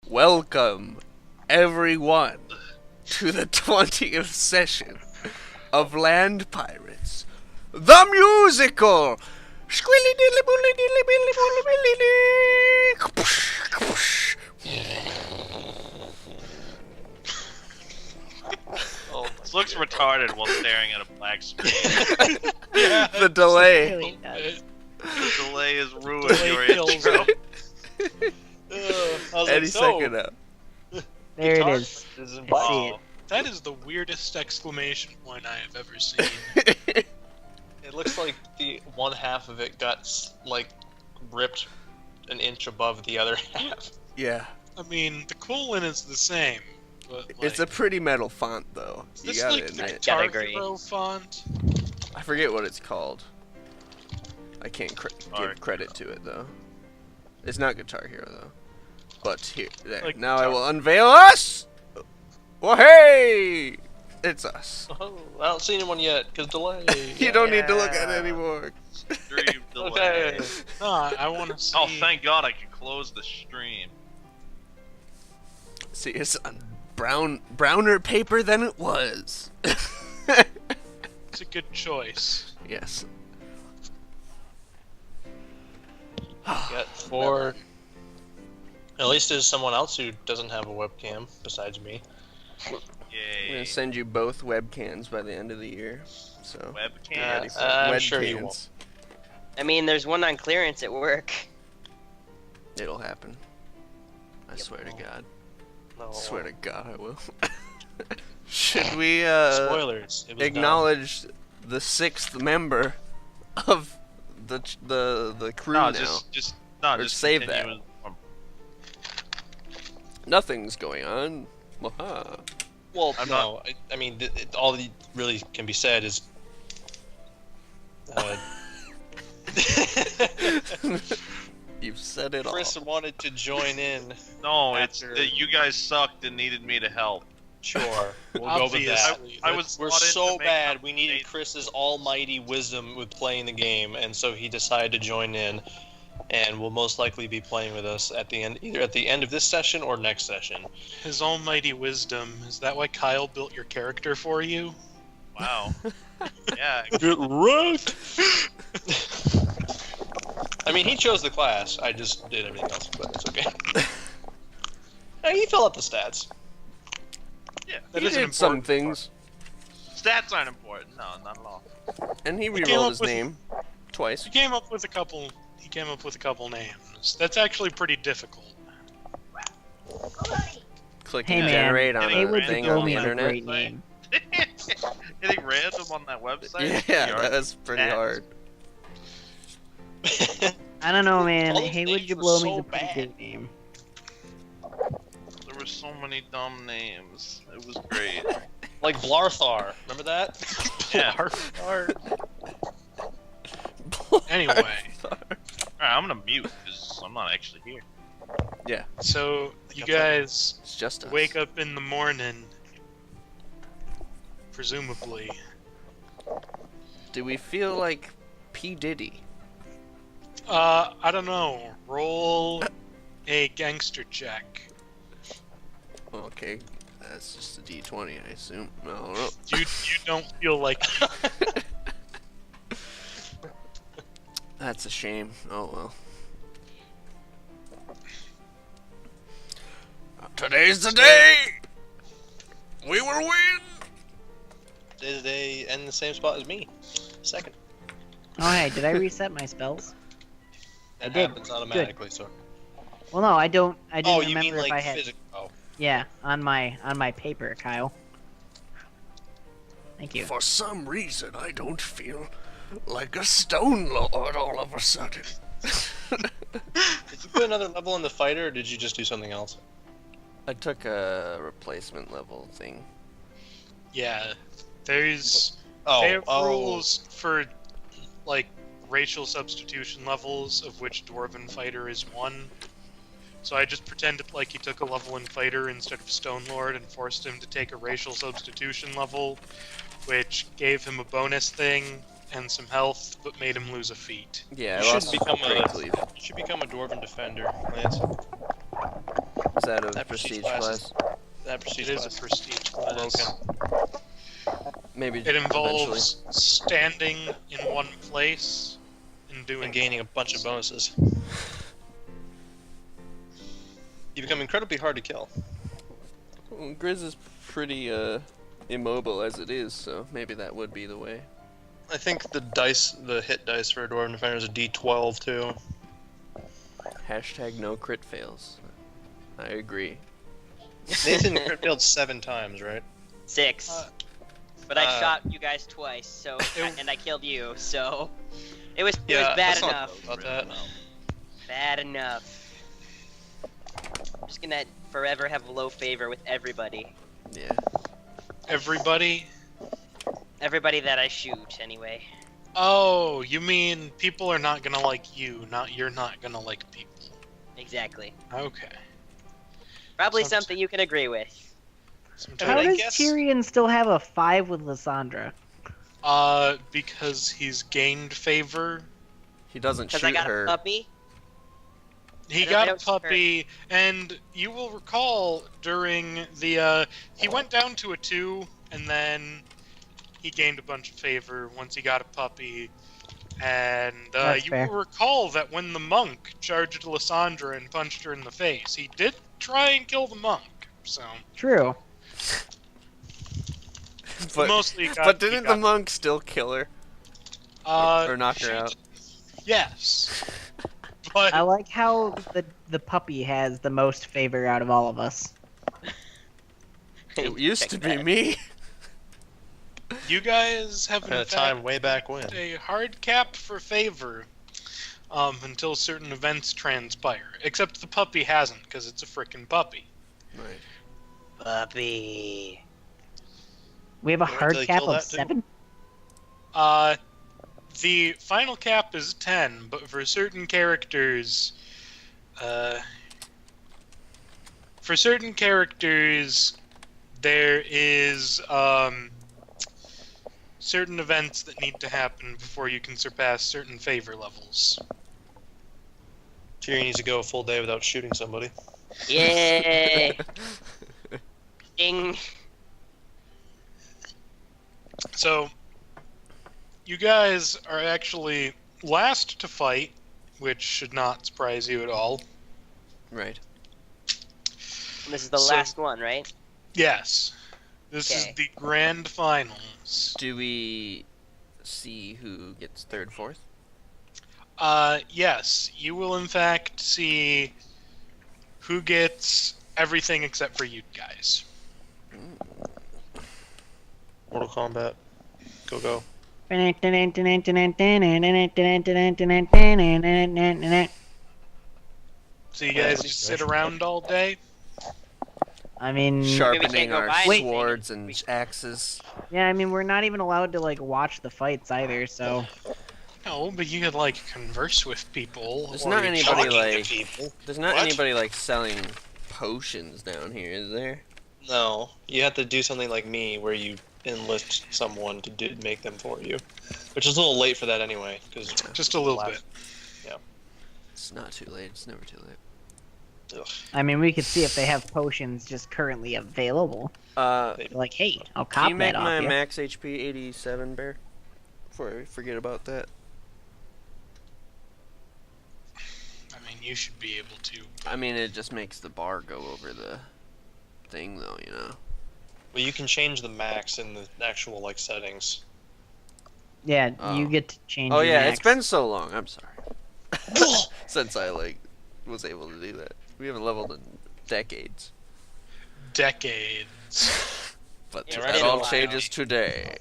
Welcome, everyone, to the 20th session of Land Pirates, the musical! Oh, this looks retarded while staring at a black screen. Yeah, The delay. Really does. The delay is ruined delay your kills intro. it. I was Any like, second now. There it guitar is. is I see involved. it. That is the weirdest exclamation point I have ever seen. It looks like the one half of it got like ripped an inch above the other half. Yeah, I mean, the colon is the same, but like, it's a pretty metal font, though. is You this gotta like the admit. Guitar agree. Hero font? I forget what it's called. I can't Guitar give credit to it, though. It's not Guitar Hero, though. But here, there. Like Now I Guitar- will unveil us! Well, hey! It's us. Oh, I don't see anyone yet, because delay. You don't need to look at it anymore. Stream delay. Okay. No, I want to see. Oh, thank God I can close the stream. See, it's on browner paper than it was. It's a good choice. Yes. Got four. At least there's someone else who doesn't have a webcam besides me. I'm Yay. gonna send you both webcams by the end of the year. So Webcam. ready for I'm sure you webcams. won't. I mean, there's one on clearance at work. It'll happen. I swear to God. No. Swear to God, I will. Should we Spoilers. It was acknowledge the 6th member of the crew No, now? just Or save continue that. with- Nothing's going on. Waha. dumb. Well, I'm no. I mean, all that really can be said is. You've said it all. Chris wanted to join in. No, it's After- that you guys sucked and needed me to help. Sure, we'll go with that. Obviously. I was We're brought in so to make bad. We needed conversation. Chris's almighty wisdom with playing the game, and so he decided to join in, and will most likely be playing with us at the end, either at the end of this session or next session. His almighty wisdom. Is that why Kyle built your character for you? Wow. Yeah. Get wrecked. I mean, he chose the class. I just did everything else, but it's okay. He filled out the stats. Yeah. That He is an did some important things, Stats aren't important. No, not at all. and he came rerolled up his with- name twice. He came up with a couple. He came up with a couple names. That's actually pretty difficult. Click Hey, and man. generate on Heywood a thing on the Jablowme is a internet. great name. Anything random on that website? Yeah, Your that was pretty stats. hard. I don't know, man. All those Haywood names were Jablowme so is a pretty bad. good name. There were so many dumb names. It was great. Like Blarthar. Remember that? Yeah. Anyway. Alright, I'm gonna mute because I'm not actually here. Yeah, So you guys it's just us. wake up in the morning, presumably. Do we feel like P. Diddy? I don't know. Roll a gangster check. Okay, that's just a D20, I assume. I don't know. You don't feel like That's a shame. Oh well. Today's the day! We will win! Did they end the same spot as me? Second. Oh, hey, did I reset my spells? That did. happens automatically, so. Well, no, I don't. I didn't Oh, you remember mean if like I had. physical? Oh. Yeah, on my paper, Kyle. Thank you. For some reason, I don't feel like a stone lord all of a sudden. Did you put another level in the fighter, or did you just do something else? I took a replacement level thing. yeah. There's Oh, they have rules for like racial substitution levels, of which Dwarven Fighter is one. So I just pretended like he took a level in Fighter instead of Stone Lord and forced him to take a racial substitution level, which gave him a bonus thing and some health, but made him lose a feat. Yeah, You I should lost become Great a- Cleave. You should become a Dwarven Defender, Lance. Is that a That prestige class class? is- That prestige It is class a prestige class. broken. Maybe It involves standing in one place and doing And gaining a bunch of bonuses. You become incredibly hard to kill. Well, Grizz is pretty immobile as it is, so maybe that would be the way. I think the hit dice for a Dwarven Fighter is a D12 too. Hashtag no crit fails. I agree. Nathan crit failed 7 times, right? 6. But I uh, shot you guys twice, so and I killed you, so it was Yeah, bad let's not enough. talk about that. Bad enough. I'm just gonna forever have low favor with everybody. Yeah. everybody. Everybody that I shoot, anyway. Oh, you mean people are not gonna like you, not you're not gonna like people. Exactly. Okay. Probably Sounds- something you can agree with. Sometimes How I does guess- Tyrion still have a 5 with Lissandra? Because he's gained favor. He doesn't Because shoot I got her. a puppy. He I got a don't shoot her. puppy, and you will recall during the, he went down to a 2, and then he gained a bunch of favor once he got a puppy. And That's you fair. will recall that when the monk charged Lissandra and punched her in the face, he did try and kill the monk. So, True. But, mostly got, but he didn't got- the monk still kill her? Or knock her she- out? Yes. But I like how the puppy has the most favor out of all of us. It used Check to be that. me. you guys have in At a fact time way back when. a hard cap for favor until certain events transpire. Except the puppy hasn't, because it's a frickin' puppy. Right. Puppy. We have a Wait till hard they cap kill of that too. 7? The final cap is 10, but for certain characters, there is certain events that need to happen before you can surpass certain favor levels. Tyrion needs to go a full day without shooting somebody. Yay! Ding. So, you guys are actually last to fight, which should not surprise you at all. Right. This is the So- last one, right? Yes. This is Okay. the grand finals. Do we see who gets third, fourth? Yes, you will in fact see who gets everything except for you guys. Mortal Kombat. Go go. So you guys just sit around all day? I mean, Sharpening go our buy anything. swords and axes. yeah, I mean, we're not even allowed to like watch the fights either. So No, but you could like converse with people. There's or not you anybody talk- Talking to like- people. There's not What? anybody like selling potions down here, is there? No, you have to do something like me, where you enlist someone to make them for you, which is a little late for that anyway. Because Just a little bit. It's not too late. It's never too late. I mean, we could see if they have potions just currently available. Like, hey, I'll Can cop you make that my off you. max HP 87, Bear? Before I forget about that. I mean, you should be able to. I mean, it just makes the bar go over the thing, though, you know? Well, you can change the max in the actual like settings. Yeah, Oh. you get to change. Oh, your yeah, max. it's been so long. I'm sorry. Since I, like, was able to do that. We haven't leveled in decades. Decades. But Yeah, that right. all Wow. changes today.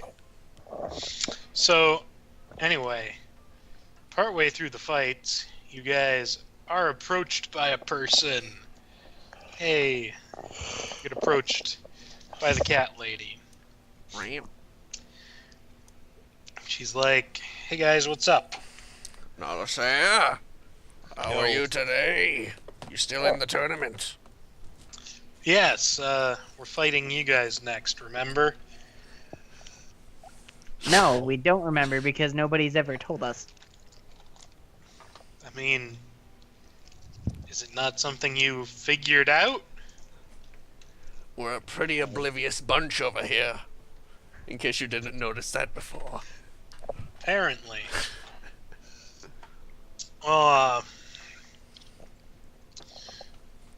So, anyway, partway through the fight, you guys are approached by a person. Hey, get approached by the cat lady. Ram. She's like, "Hey guys, what's up?" Balthassar, how Yo. are you today? You still in the tournament? Yes, we're fighting you guys next, remember? No, we don't remember because nobody's ever told us. I mean, is it not something you figured out? We're a pretty oblivious bunch over here. In case you didn't notice that before. Apparently. Well,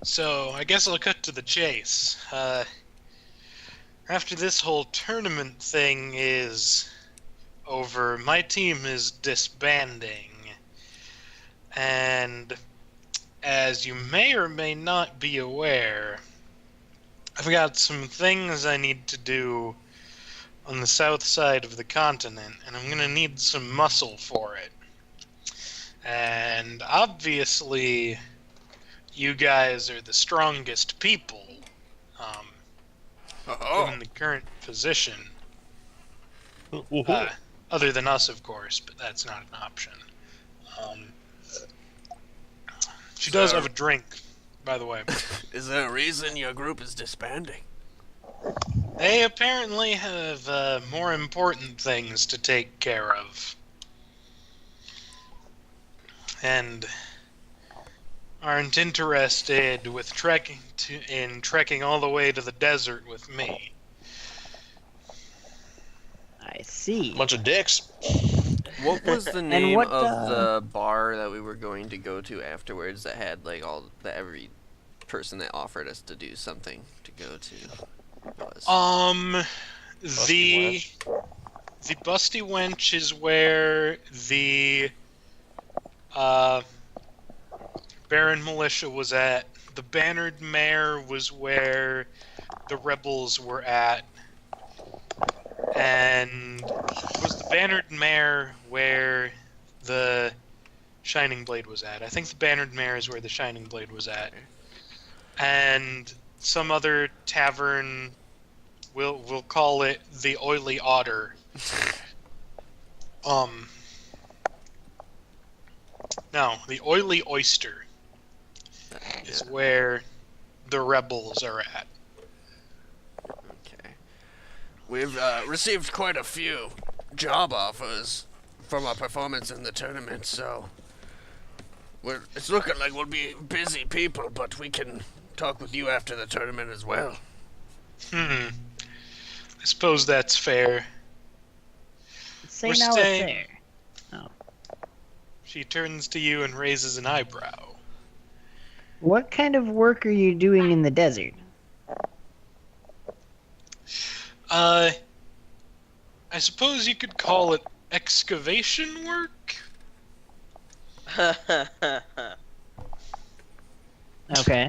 so I guess I'll cut to the chase. After this whole tournament thing is over, my team is disbanding. And as you may or may not be aware, I've got some things I need to do on the south side of the continent, and I'm going to need some muscle for it. And obviously, you guys are the strongest people, given the current position. Other than us, of course, but that's not an option. She does have a drink, by the way. Is there a reason your group is disbanding? They apparently have more important things to take care of. And aren't interested with trekking all the way to the desert with me. I see. Bunch of dicks. What was the name what, of the bar that we were going to go to afterwards that had like every person that offered us to do something to go to? The Busty Wench is where the Baron Militia was at. The Bannered Mare was where the rebels were at. And was the Bannered Mare where the Shining Blade was at? I think the Bannered Mare is where the Shining Blade was at. And some other tavern, we'll call it the Oily Otter. No, the Oily Oyster is where the rebels are at. Okay. We've received quite a few job offers from our performance in the tournament, so it's looking like we'll be busy people, but we can talk with you after the tournament as well. I suppose that's fair. Say We're now staying- it's there. Oh. She turns to you and raises an eyebrow. What kind of work are you doing in the desert? I suppose you could call it excavation work? Okay.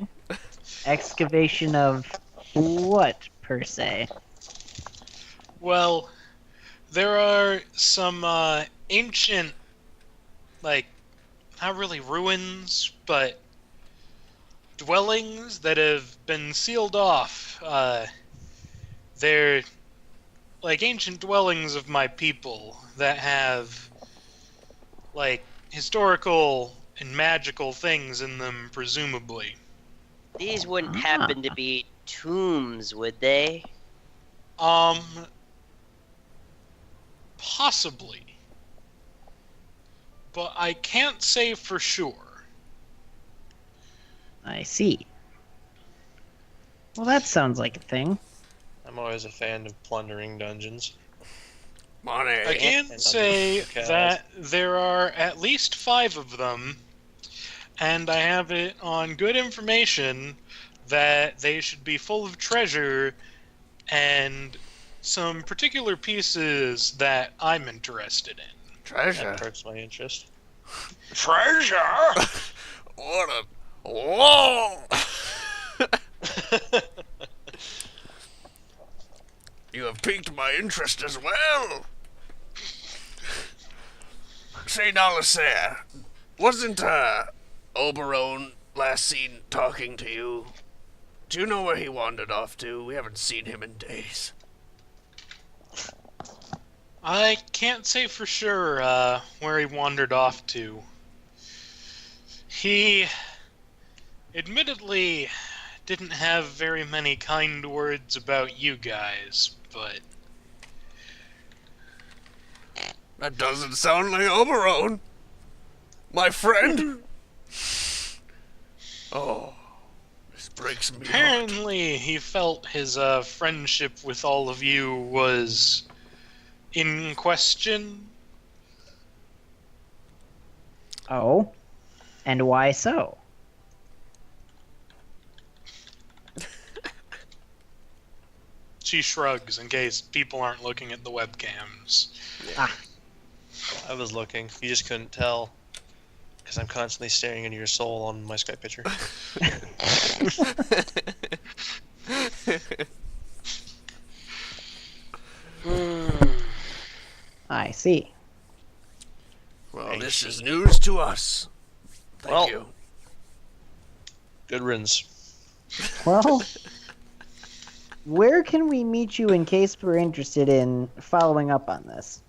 Excavation of what, per se? Well, there are some ancient, like, not really ruins, but dwellings that have been sealed off. They're like ancient dwellings of my people that have, like, historical and magical things in them, presumably. These wouldn't happen to be tombs, would they? Possibly. But I can't say for sure. I see. Well, that sounds like a thing. I'm always a fan of plundering dungeons. Money. I can And say other that there are at least 5 of them, and I have it on good information that they should be full of treasure and some particular pieces that I'm interested in. Treasure. That perks my interest. Treasure? What a... Whoa! You have piqued my interest as well. Say, now, Lissandra, wasn't Oberon last seen talking to you? Do you know where he wandered off to? We haven't seen him in days. I can't say for sure where he wandered off to. He admittedly didn't have very many kind words about you guys, but... That doesn't sound like Oberon. My friend. Oh, this breaks me heart. Apparently, he felt his friendship with all of you was in question. Oh? And why so? She shrugs in case people aren't looking at the webcams. Ah. I was looking. You just couldn't tell. Because I'm constantly staring into your soul on my Skype picture. I see. Well, this is news to us. Thank you. Good riddance. Well, where can we meet you in case we're interested in following up on this?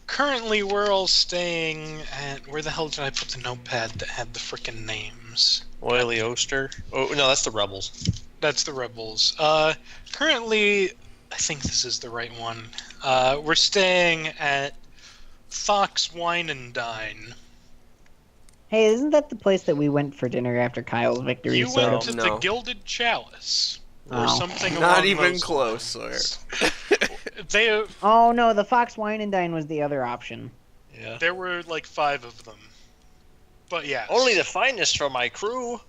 Currently we're all staying at... Where the hell did I put the notepad that had the frickin' names? Oily Oster? Oh, no, that's the Rebels. That's the Rebels. Currently, I think this is the right one. We're staying at Fox Wine and Dine. Hey, isn't that the place that we went for dinner after Kyle's victory? You sort went of? to No. the Gilded Chalice. Or Oh. something Not along even those close, lines. Sawyer. They, Oh no, the Fox Wine and Dine was the other option. Yeah. there were like 5 of them. But yeah. Only the finest for my crew.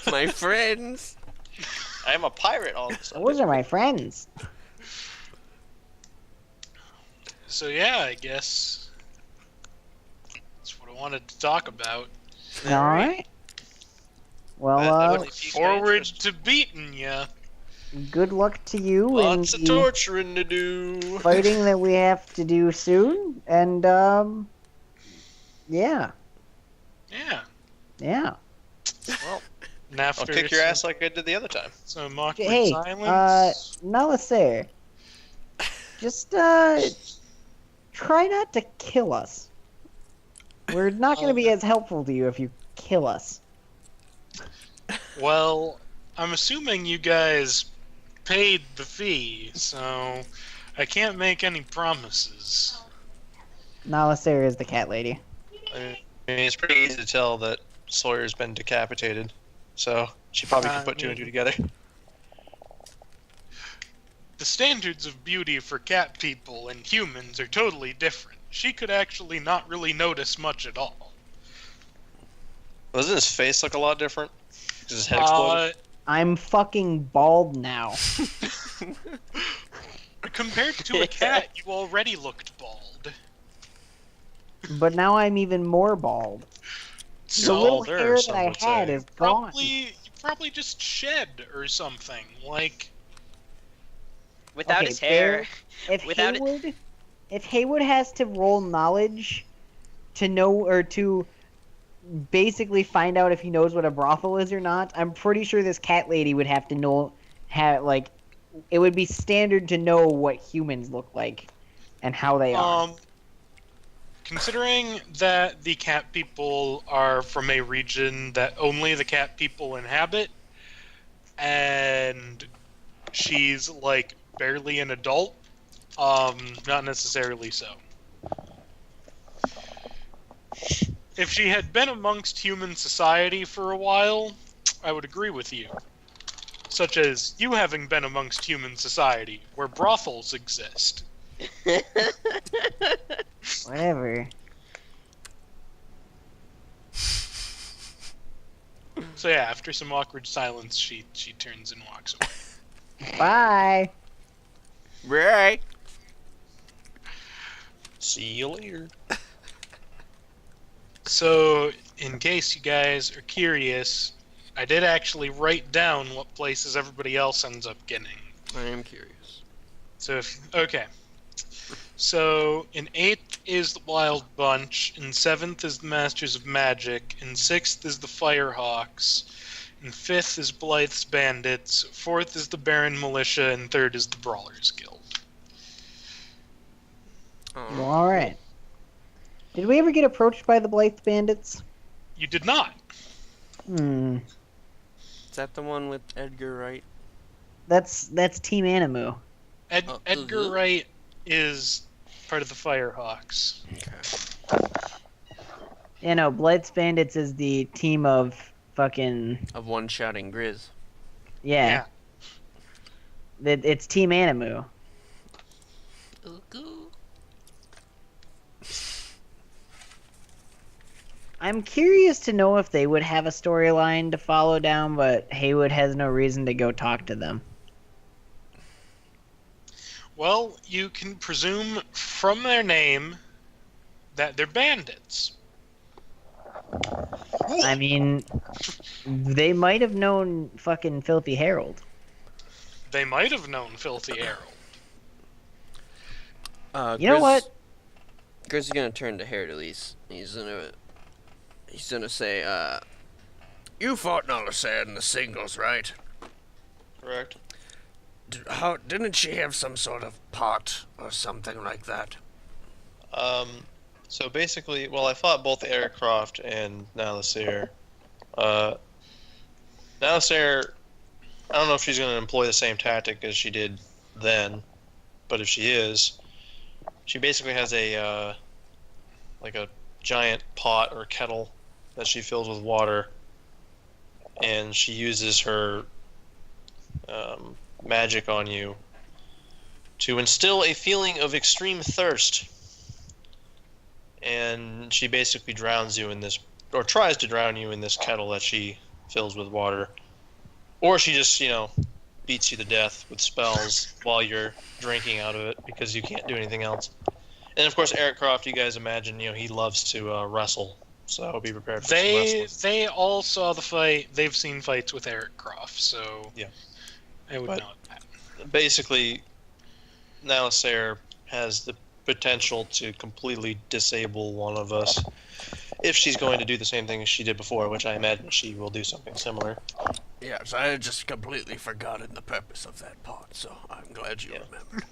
My friends. I am a pirate all of a sudden. Those are my friends. So yeah, I guess that's what I wanted to talk about. Alright. Well, That piqued my Forward interest. to beating ya. good luck to you Lots in of the torturing to do. fighting that we have to do soon. And, yeah. Yeah. Yeah. Well, And after I'll kick your ass like I did the other time. some awkward Hey, silence. Nalasair, just, try not to kill us. We're not going to be as helpful to you if you kill us. Well, I'm assuming you guys paid the fee, so I can't make any promises. Nalasair is the cat lady. I mean, it's pretty easy to tell that Sawyer's been decapitated. So, she probably could put two and two together. The standards of beauty for cat people and humans are totally different. She could actually not really notice much at all. Doesn't his face look a lot different? Does his head explode? I'm fucking bald now. Compared to a cat, you already looked bald. But now I'm even more bald. The You're little older, hair that some I would had say. is gone. You probably just shed or something. Like, Without Okay, his hair. If Without it- Heywood, if Heywood has to roll knowledge to know or to basically find out if he knows what a brothel is or not, I'm pretty sure this cat lady would have to know, it would be standard to know what humans look like and how they are. considering that the cat people are from a region that only the cat people inhabit, and she's like barely an adult, not necessarily so. If she had been amongst human society for a while, I would agree with you. Such as you having been amongst human society, where brothels exist. Whatever. So yeah, after some awkward silence, she turns and walks away. Bye. Right. See you later. So, in case you guys are curious, I did actually write down what places everybody else ends up getting. I am curious. So, okay. So, in 8th is the Wild Bunch, in 7th is the Masters of Magic, in 6th is the Firehawks, in 5th is Blythe's Bandits, 4th is the Baron Militia, and 3rd is the Brawlers Guild. Well, alright. Did we ever get approached by the Blythe Bandits? You did not. Hmm. Is that the one with Edgar Wright? That's Team Animu. Edgar Wright is part of the Firehawks. Okay. You know, Blights Bandits is the team of fucking Of one-shotting Grizz. yeah. It's Team Animu. I'm curious to know if they would have a storyline to follow down, but Heywood has no reason to go talk to them. Well, you can presume from their name that they're bandits. I mean, they might have known fucking Filthy Harold. They might have known Filthy Harold. You know what? Grizz is gonna turn to Haer'Dalis. He's gonna say, You fought Nalissair in the singles, right? Correct. Didn't she have some sort of pot or something like that? So basically, well, I fought both Eric Croft and Nalissair. Nalissair, I don't know if she's going to employ the same tactic as she did then, but if she is, she basically has a like a giant pot or kettle that she fills with water, and she uses her magic on you to instill a feeling of extreme thirst. And she basically drowns you in this, or tries to drown you in this kettle that she fills with water. Or she just, beats you to death with spells while you're drinking out of it because you can't do anything else. And of course, Eric Croft, you guys imagine, he loves to wrestle. So be prepared for some wrestling. They all saw the fight. They've seen fights with Eric Croft, so yeah, I would know that. Basically, Nalissair has the potential to completely disable one of us if she's going to do the same thing as she did before, which I imagine she will do something similar. Yes, I had just completely forgotten the purpose of that pot, so I'm glad you remembered.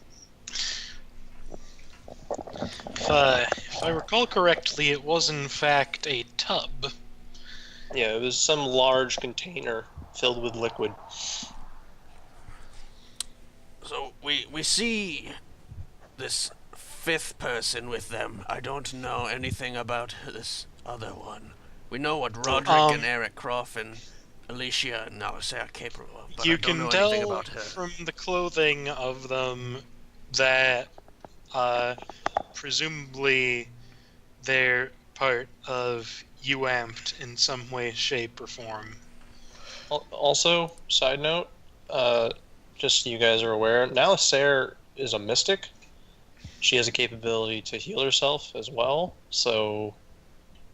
If I recall correctly, it was in fact a tub. Yeah, it was some large container filled with liquid. So we see this fifth person with them. I don't know anything about this other one. We know what Roderick and Eric Croft and Alicia and Nalissair are capable of, but You I don't know can anything tell about her. from the clothing of them that presumably they're part of UAMPed in some way, shape, or form. Also, side note, just so you guys are aware, Nalissair is a mystic. She has a capability to heal herself as well, so...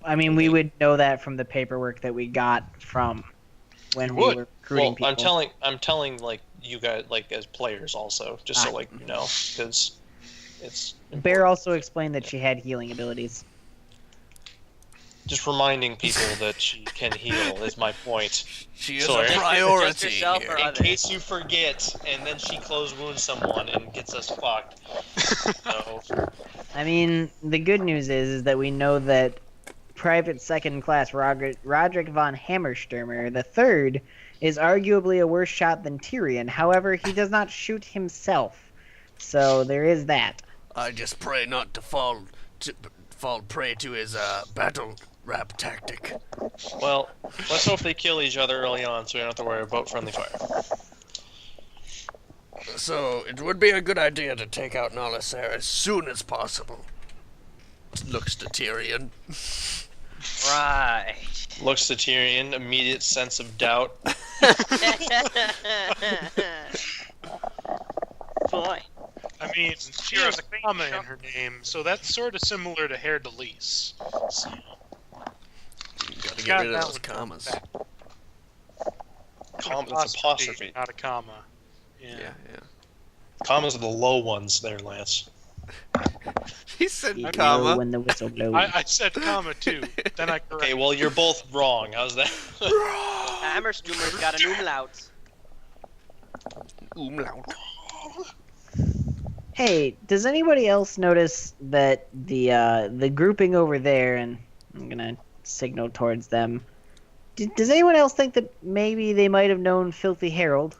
I mean, we would know that from the paperwork that we got from when we were recruiting people. I'm telling, like, you guys, like, as players also, just so, like, you know, because it's... Bear also explained that she had healing abilities. Just reminding people that she can heal is my point. She is Sorry. a priority Just yourself here. or In others? case you forget, and then she close wounds someone and gets us fucked. So, I mean, the good news is that we know that Private Second Class Roderick von Hammerstürmer III is arguably a worse shot than Tyrion. However, he does not shoot himself, so there is that. I just pray not to fall prey to his battle rap tactic. well, let's hope they kill each other early on so we don't have to worry about friendly fire. So it would be a good idea to take out Nalissair as soon as possible. Looks to Tyrion. Right. Looks to Tyrion, immediate sense of doubt. Boy. I mean, she has a comma in her name, so that's sort of similar to Haer'Dalis. So, Gotta got get rid of that those one commas. back. It's apostrophe. Not a comma. Yeah. Commas are the low ones there, Lance. He said You know comma. when the whistle blows. I said comma too. Then I corrected. Okay, well, you're both wrong. How's that? Hammerstürmer's got an umlaut. Umlaut. Hey, does anybody else notice that the grouping over there, and I'm gonna signal towards them. Does anyone else think that maybe they might have known Filthy Harold?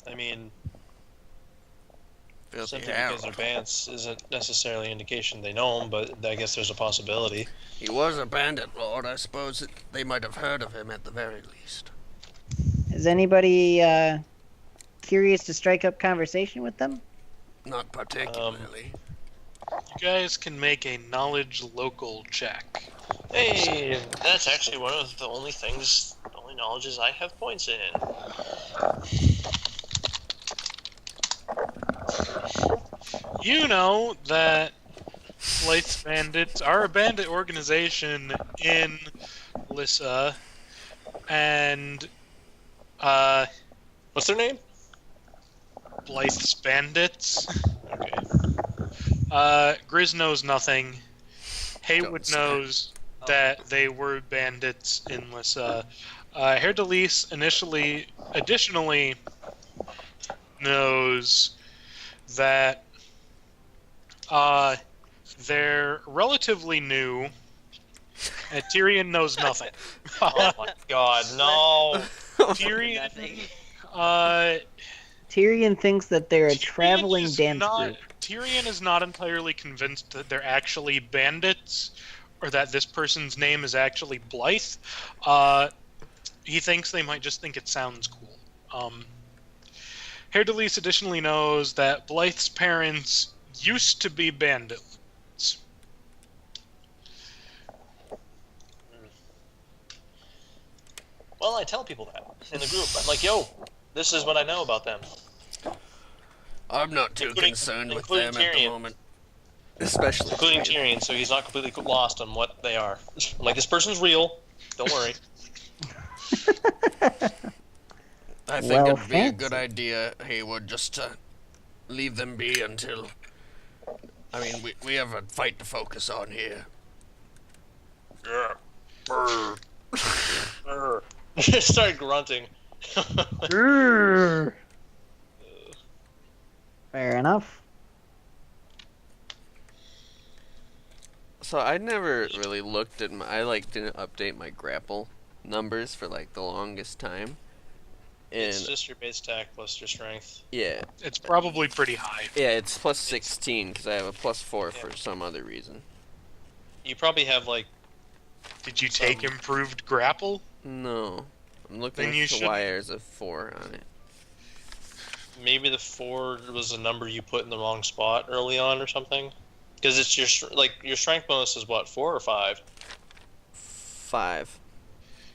I mean, Filthy Simply Harold. because they're bandits isn't necessarily an indication they know him, but I guess there's a possibility. He was a bandit lord. I suppose they might have heard of him at the very least. Is anybody curious to strike up conversation with them? Not particularly. You guys can make a knowledge local check. Hey, that's actually one of the only knowledges I have points in. You know that Blythe's Bandits are a bandit organization in Lissa, and What's their name? Blythe's Bandits. Okay. Grizz knows nothing. Heywood Don't say. knows that they were bandits in Lissa. Haer'Dalis additionally knows that they're relatively new. And Tyrion knows nothing. Oh my god, no! Tyrion, Nothing. Tyrion thinks that they're a Tyrion traveling is dance not- group. Tyrion is not entirely convinced that they're actually bandits, or that this person's name is actually Blythe. He thinks they might just think it sounds cool. Haer'Dalis additionally knows that Blythe's parents used to be bandits. Well, I tell people that in the group. I'm like, yo, this is what I know about them. I'm not too Including- concerned with including them at the Tyrion. moment. Especially Including Tyrion, so he's not completely lost on what they are. I'm like, this person's real. Don't worry. I think Well, it'd be a good fancy. idea, Heywood, just to leave them be until... I mean, we have a fight to focus on here. Yeah. Start grunting. Grrr. Fair enough. So I never really looked at I didn't update my grapple numbers for like the longest time. And It's just your base attack plus your strength. yeah, It's probably pretty high. it's plus 16 because I have a plus 4 for some other reason. You probably have like Did you take improved grapple? No, I'm looking Then you at the should- wires of 4 on it. maybe the 4 was a number you put in the wrong spot early on or something. Because it's your strength bonus is what, 4 or 5? 5.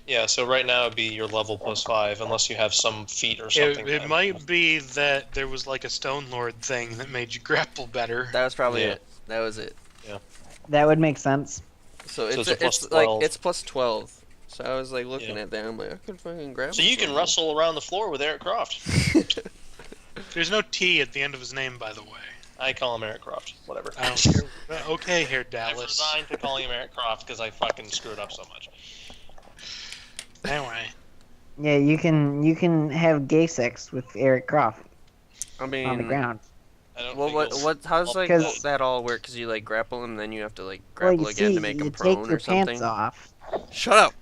Yeah, so right now it'd be your level plus 5, unless you have some feat or something. It might be that there was like a Stone Lord thing that made you grapple better. That was probably Yeah. it. That was it. That would make sense. So So it's it's a plus it's like 12. it's plus 12. So I was like looking Yeah. at that. I'm like, I could fucking grab. So you can wrestle around the floor with Eric Croft. There's no T at the end of his name, by the way. I call him Eric Croft. Whatever. I don't care. Okay, I've Haer'Dalis. resigned to calling him Eric Croft because I fucking screwed up so much. Anyway, Yeah, you can have gay sex with Eric Croft I on the mean, ground. I don't well, think what how's like Because- that all work? Because you like grapple him, then you have to like Well, grapple you again see, to make you him take prone your or something. pants off. Shut up.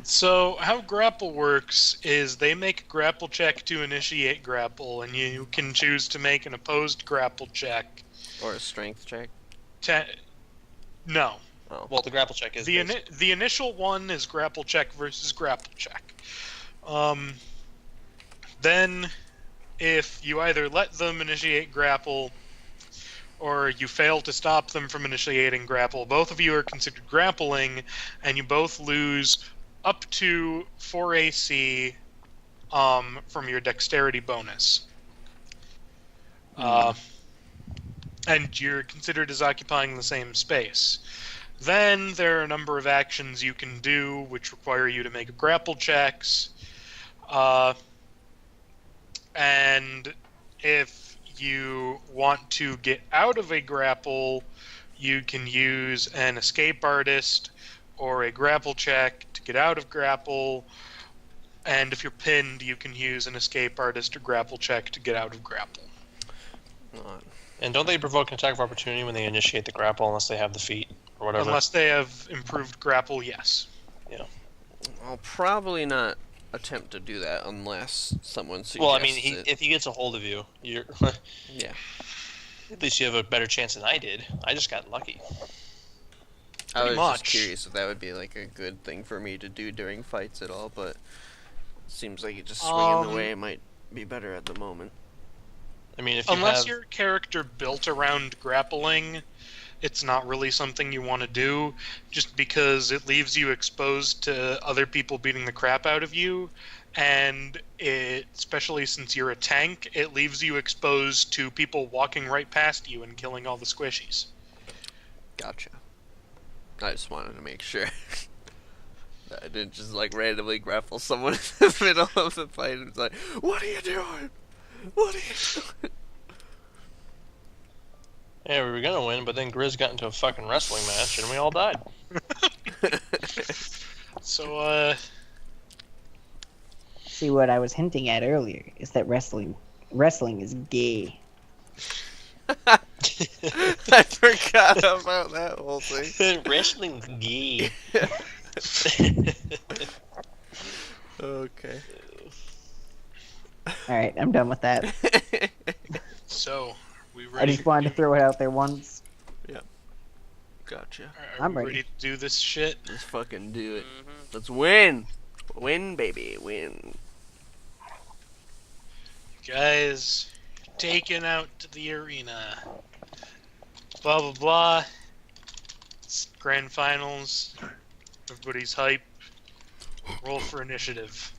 so how grapple works is they make a grapple check to initiate grapple, and you can choose to make an opposed grapple check. Or a strength check. No. Oh. Well, the grapple check is The initial one is grapple check versus grapple check. Then, if you either let them initiate grapple, or you fail to stop them from initiating grapple, both of you are considered grappling, and you both lose up to 4 AC from your dexterity bonus. And you're considered as occupying the same space. Then there are a number of actions you can do which require you to make grapple checks. And if you want to get out of a grapple, you can use an escape artist or a grapple check to get out of grapple. And if you're pinned, you can use an escape artist or grapple check to get out of grapple. And don't they provoke an attack of opportunity when they initiate the grapple unless they have the feat or whatever? Unless they have improved grapple, yes. I'll probably not attempt to do that unless someone suggests Well, I mean, it. if he gets a hold of you, you're Yeah. at least you have a better chance than I did. I just got lucky. I was Pretty just much. curious if that would be like a good thing for me to do during fights at all, but seems like it just swinging away might be better at the moment. I mean, if you Unless have, your character built around grappling, it's not really something you want to do, just because it leaves you exposed to other people beating the crap out of you, and especially since you're a tank, it leaves you exposed to people walking right past you and killing all the squishies. Gotcha. I just wanted to make sure that I didn't just like randomly grapple someone in the middle of the fight and it's like, what are you doing? What are you doing? yeah, we were gonna win, but then Grizz got into a fucking wrestling match and we all died. So, See, what I was hinting at earlier is that wrestling is gay. I forgot about that whole thing. Wrestling's gay. Okay. Alright, I'm done with that. so we I ready? just wanted to throw it out there once. Gotcha. Are I'm we ready. ready to do this shit? Let's fucking do it. Mhm. Let's win. Win, baby, win. Guys, taken out to the arena. Blah blah blah. It's grand finals. Everybody's hype. Roll for initiative.